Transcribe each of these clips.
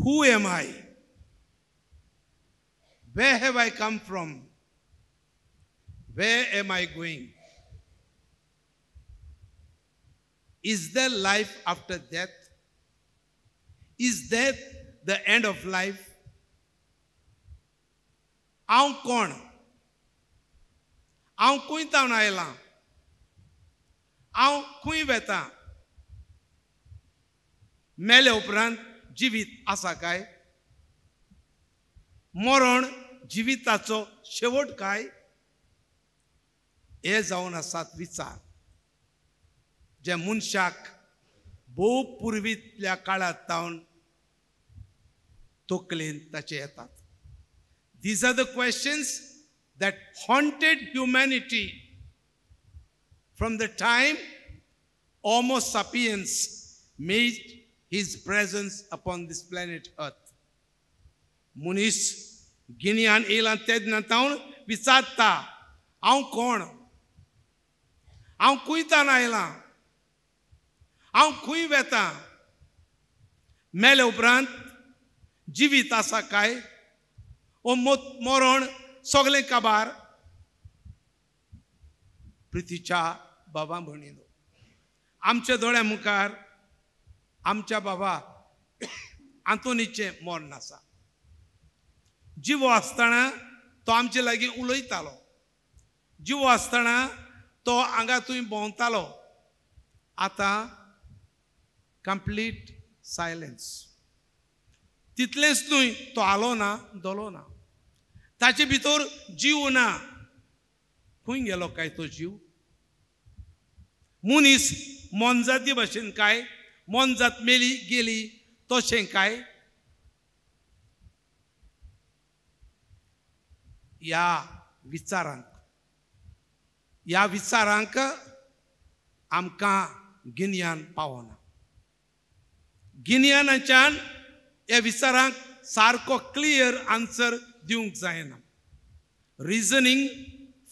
Who am I? Where have I come from? Where am I going? Is there life after death? Is death the end of life? हांव कोण? हांव खंयतावन आयलां? हांव खंय वेतां? मेले उपरांत जिवीत आसा काय? मरण जिविताचो शेवट काय? हे जावन आसात विचार जे मनशाक भोव पुर्वितल्या काळांत तावन तकलेन ताचे येतात. These are the questions that haunted humanity from the time Homo sapiens made his presence upon this planet Earth. Munis गिन्यान येयलां तेन्ना तावन विचारता हांव कोण? हांव खंयतान आयलां? हांव खंय वेतां? मेले उपरांत जिवीत आसा काय? ओ मरण सगळें काबार? प्रितीच्या बाबा भयणीनो, आमच्या दोळ्या मुखार आमच्या बाबा आंतोनीचें मरण आसा. जिवो आसतना तो आमचे लागीं उलयतालो. जिवो आसतना तो हांगा थंय भोंवतालो. आतां कंप्लीट सायलेंस. तितलेंच न्हय, तो आलो ना, दोलो ना. ताचे भितर जीव ना. खंय गेलो काय तो जीव? मनीस मोनजाती भाशेन काय? मोनजात मेली गेली तशें काय? ह्या विचारांक आमकां गिन्यान पावना. गिन्यानाच्यान ह्या विचारांक सारको क्लियर आन्सर दिवंक जायना. Reasoning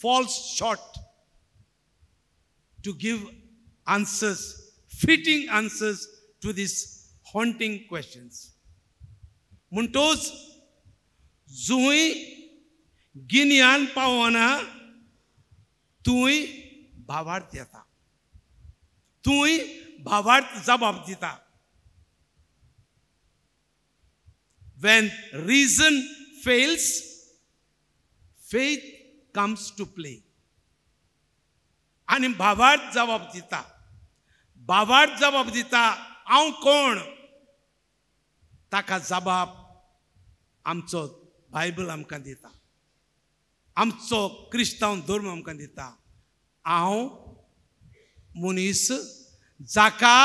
falls short to give answers, fitting answers to these haunting questions. Muntos zui गिन्यान पावना तुय भावार्थ येता. तुय भावार्थ जबाब दिता. When reason fails, faith comes to play. आणि भावार्थ जबाब दिता. भावार्थ जबाब दिता हांव कोण? ताका जबाब आमचो बायबल आमकां दिता. आमचो क्रिस्तांव धर्म आमकां दिता. हांव मनीस जाका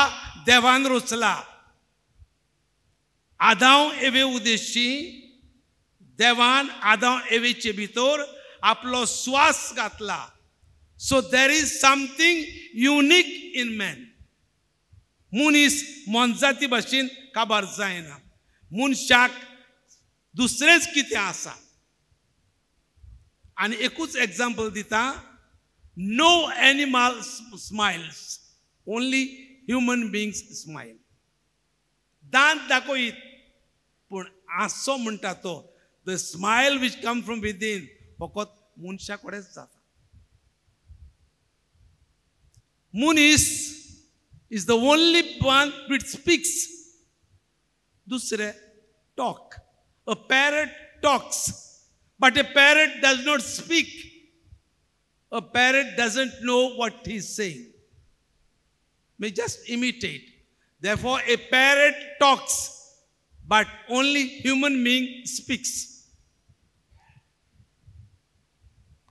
देवान रचला. आदाव एवे उद्देशी देवान आदाव एवेचे भितर आपलो श्वास घातला. So there is something unique in man. मनीस मोनजाती भाशेन काबार जायना. मनशाक दुसरेंच कितें आसा. आनी एकूच एग्जाम्पल दिता. No animal smiles, only human beings smile. दांत दाखयत पूण आसो म्हणटा तो, the smile which come from within फकत मनशा कडेच जाता. Munis is the only one which speaks. Dusre talk. A parrot talks, but a parrot does not speak. A parrot doesn't know what he is saying. May just imitate. Therefore, a parrot talks, but only human being speaks.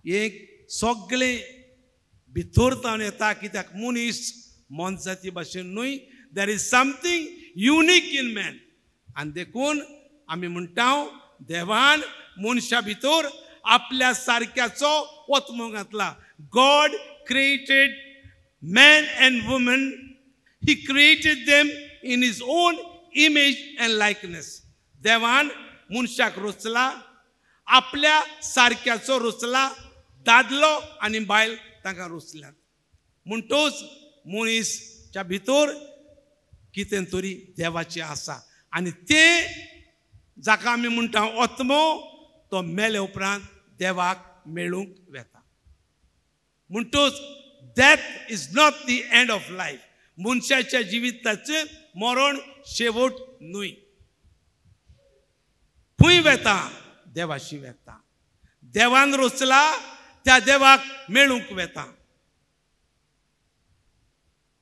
एक सगळे भितर तावन येता कित्याक मनीस मोनजाती भाशेन न्हय. There is something unique in man. आनी देखून आमी म्हणटा देवान मनशा भितर आपल्या सारक्याचो वत्मो घातला. God created man and woman. He created them in his own image and likeness. देवान मनशाक रचला. आपल्या सारक्याचो रचला. दादलो आनी बायल तांकां रचल्यात. म्हणटोच मनीसच्या भितर कितें तरी देवाचें आसा. आनी तें जाका आमी म्हणटा आत्मो तो मेले उपरांत देवाक मेळूंक वेता. म्हणटूच death is not the end of life. मनशाच्या जिविताचें मरण शेवट न्हय. खंय वेता? देवाशी वेता. देवान रचला त्या देवाक मेळूंक वेता.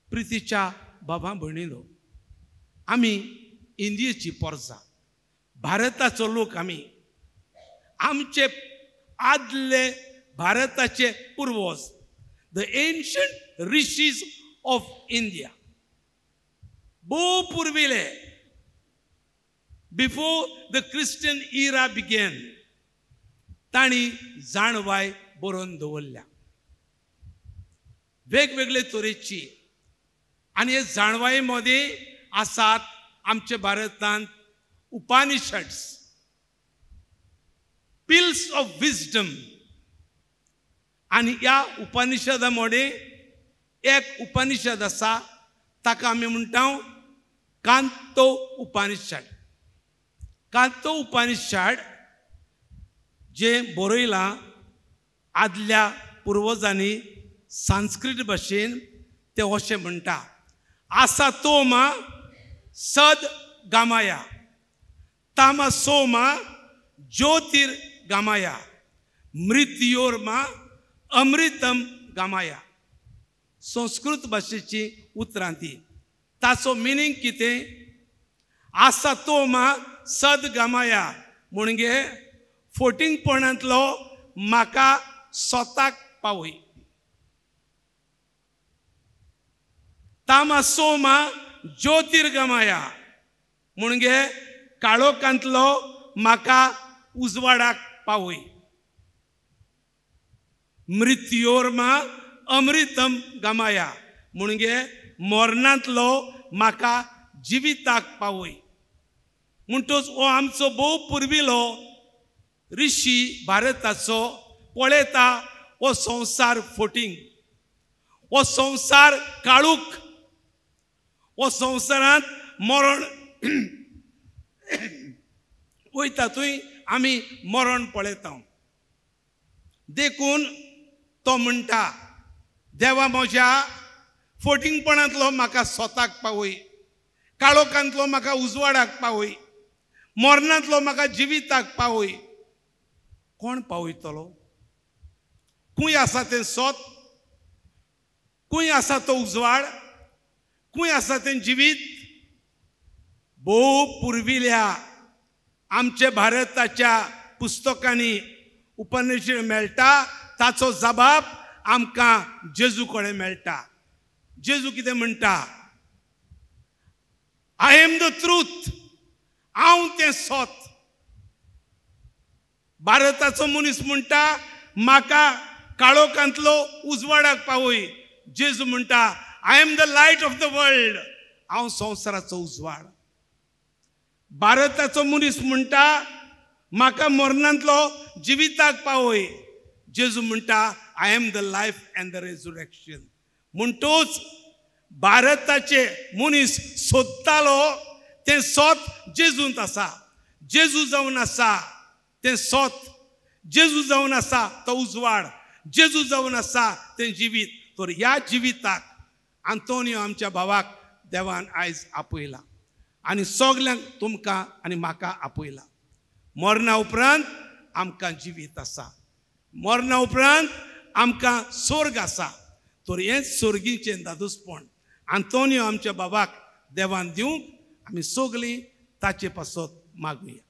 प्रितीच्या बाबा भयणीनो, आमी इंडियेची पोरसां, भारताचो लोक आमी. आमचे आदले भारताचे पुर्वज, the ancient rishis of India, भोव पुर्विले, before the Christian era began, तांणी जाणवाय बरोवन दवरल्या वेगवेगळे तरेची. आनी हे जाणवाये मदें आसात आमच्या भारतांत उपनिषद्स, पिल्स ऑफ विजडम. आनी ह्या उपनिषदा मदें एक उपनिषद आसा, ताका आमी म्हणटा कांतो उपनिषद. कांतो उपनिषद जे बरयलां आदल्या पुर्वजांनी संस्कृत भाशेन, ते अशें म्हणटा, आसा तोमा सद गामाया, तामा सोमा ज्योतिर गामाया, मृत्योर्मा अमृतम गामाया. संस्कृत भाशेची उतरां ती. ताचो मिनींग कितें? आसा तोमा सद गामाया म्हणजे फोटिंगपणांतलो म्हाका स्वताक पावय. तामा सोमा ज्योतिर्गमाया म्हणजे काळोखांतलो म्हाका उजवाडाक पावय. मृत्योर्मा अमृतम गमाया म्हणजे मरणांतलो म्हाका जिविताक पावय. म्हणटच हो आमचो भोव पुर्विलो ऋषी भारताचो पळयता हो संवसार फोटींग, हो संवसार काळूक, हो संवसारांत मरण वयता, थंय आमी मरण पळयता. देखून तो म्हणटा, देवा म्हज्या फोटिंगपणांतलो म्हाका स्वताक पावय, काळोखांतलो म्हाका उजवाडाक पावय, मरणांतलो म्हाका जिविताक पावय. कोण पावयतलो? खंय आसा तें स्वत? खंय आसा तो उजवाड? खंय आसा तें जिवीत? भोव पुर्विल्या आमच्या भारताच्या पुस्तकांनी उपनिषद मेळटा, ताचो जबाब आमकां जेजू कडेन मेळटा. जेजू कितें म्हणटा? आय एम द ट्रूथ, हांव तें सत. भारताचो मनीस म्हणटा म्हाका काळोखांतलो उजवाडाक पावय. जेजू म्हणटा I am the light of the world, हांव संवसाराचो उजवाड. भारताचो मनीस म्हणटा म्हाका मरणांतलो जिविताक पावय. जेजू म्हणटा I am the life and the resurrection. म्हणटूच भारताचे मनीस सोदतालो तें सत जेजूंत आसा. जेजू जावन आसा तें सत, जेजू जावन आसा तो उजवाड, जेजू जावन आसा तें जिवीत. तर ह्या जिविताक आंतोनियो आमच्या भावाक देवान आयज आपयला आनी सगल्यांक तुमकां आनी म्हाका आपयला. मरणा उपरांत आमकां जिवीत आसा, मरणा उपरांत आमकां स्वर्ग आसा. तर हें स्वर्गीचें दादूसपण आंतोनियो आमच्या बाबाक देवान दिवंक आमी सगळीं ताचे पासत मागुया.